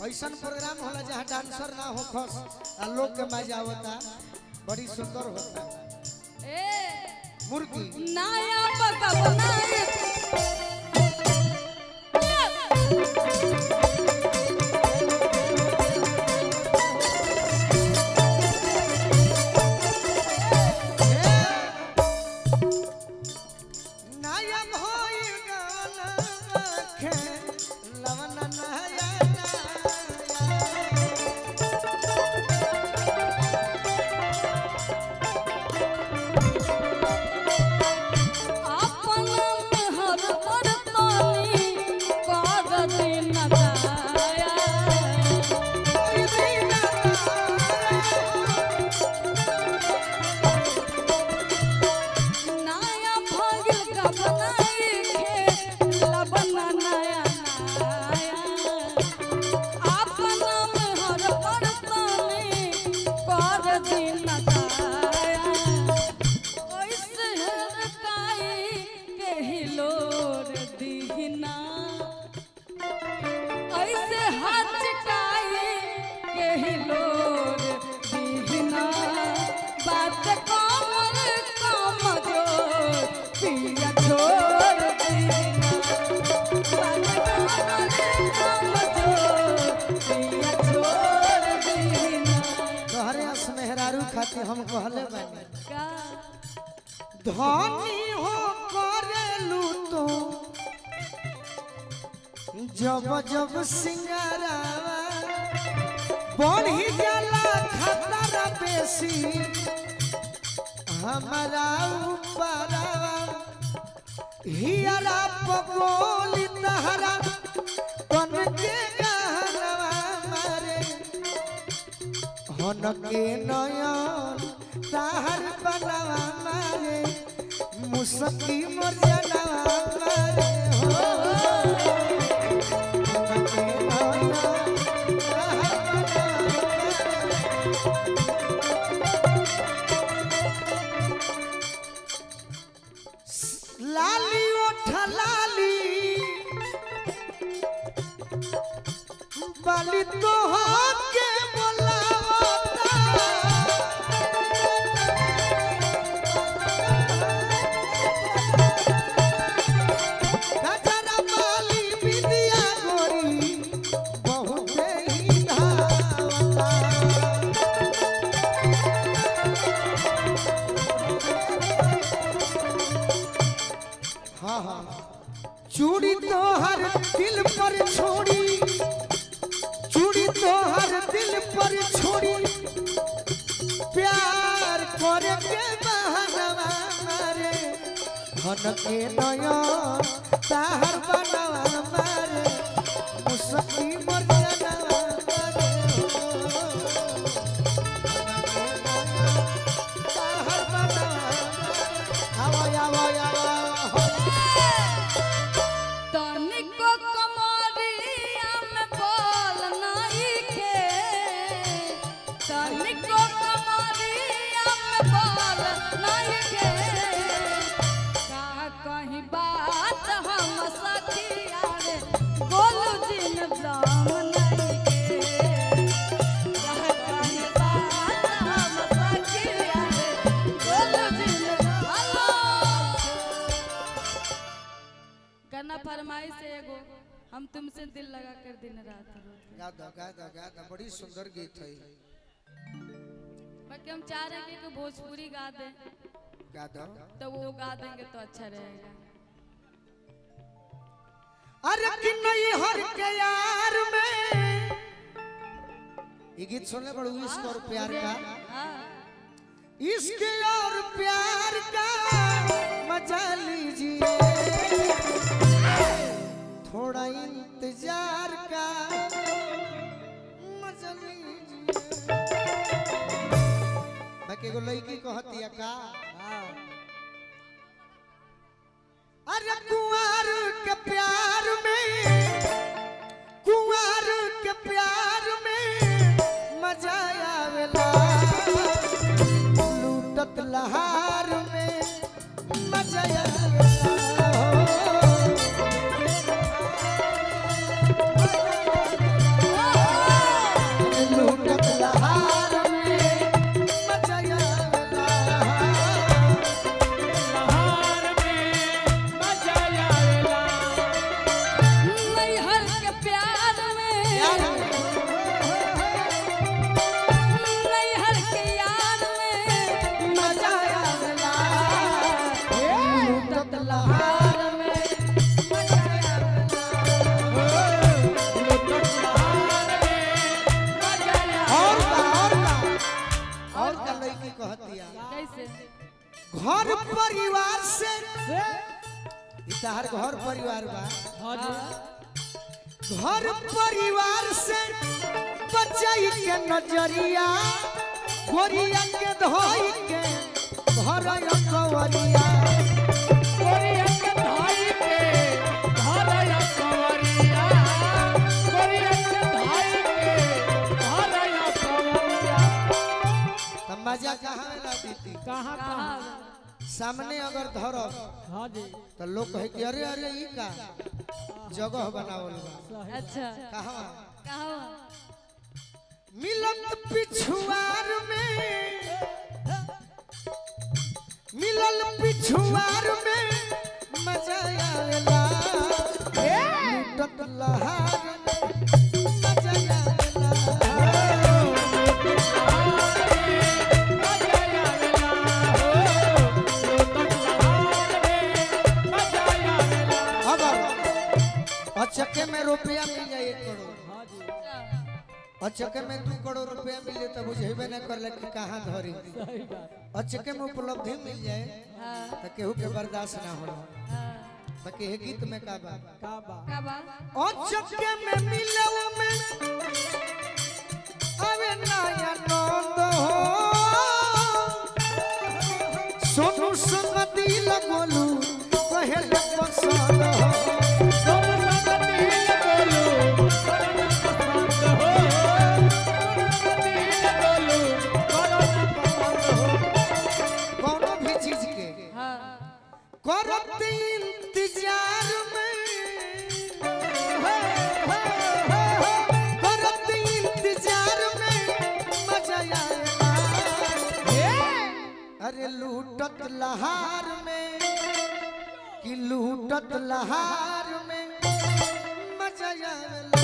ऐसा प्रोग्राम होला जहाँ डांसर ना हो खस आ लोग के मजा आवता बड़ी सुंदर होता मुर्गी नया पका बनाए खाते हम कहले बानी धनी हो करेलू तो जब जब सिंगारावा बढ़ी जाला खतरा बेसी हमारा ऊपरवा हियरा पगोली तहरा बन के गहनवा मारे हन के नयन ताहर बनवा मारे मुसकी मोर जनवा मारे हो हन के नयन ताहर लाली ओठा लाली बाली तो के बोलावता गजरा बाली बिंदिया गोरी बहुत ही धावता हाँ हाँ चूड़ी तो हर दिल पर छोड़ी चूड़ी तो हर दिल पर छोड़ी प्यार करे के बहनवा मारे हन के नयन ताहर बनवा मारे मुसकी मोर जनवा मारे ताहर बनवा आवा आवा आवा फरमाइश है एगो हम तुमसे दिल लगा कर दिन रात गा बड़ी सुंदर गीत है बाकी हम चाह रहे हैं कि भोजपुरी गा दें तो वो गा देंगे तो अच्छा रहेगा अरे कि नहीं हर के यार में ये गीत सुनले बड़ू इश्क और प्यार का इश्क और प्यार का मजा लीजिए थोड़ा इंतजार का मजा लीजिए बाकी एगो लड़की कहती है का अरे कुंवार के प्यार में मजा आवेला लूटत लहार में मजा आवेला घर परिवार से बचाई के नजरिया गोरिया के धोई के घर कवरिया गोरिया के धाई के घर कवरिया गोरिया के धाई के घर कवरिया। तो मजा कहाँ ला दीदी कहाँ कहाँ सामने अगर धरो हाँ जी तो लोग कहे कि अरे अरे ई का जगह बनावल बा अच्छा कहाँ कहाँ मिलत पिछुआर में मिलल पिछुआर में मजा आवेला लूटत लहार में मजा आवेला अब अचके में रुपया मिल जाए 1 करोड़ अचके में 2 करोड़ रुपया मिले तब बुझेबे न करले कि कहाँ धरी अचके में उपलब्धि मिल जाए तो केहू के बर्दाश्त ना होला बाकी है गीत में का बा अचके में मिले में अबे नया नंद हो सोनू संग दिल गोलू कहेले पसंद हो कोनो भी चीज के करत इंतजार में करत इंतजार में मजा आएगा अरे लूटत लहार में कि लूटत लहार में मजा आएगा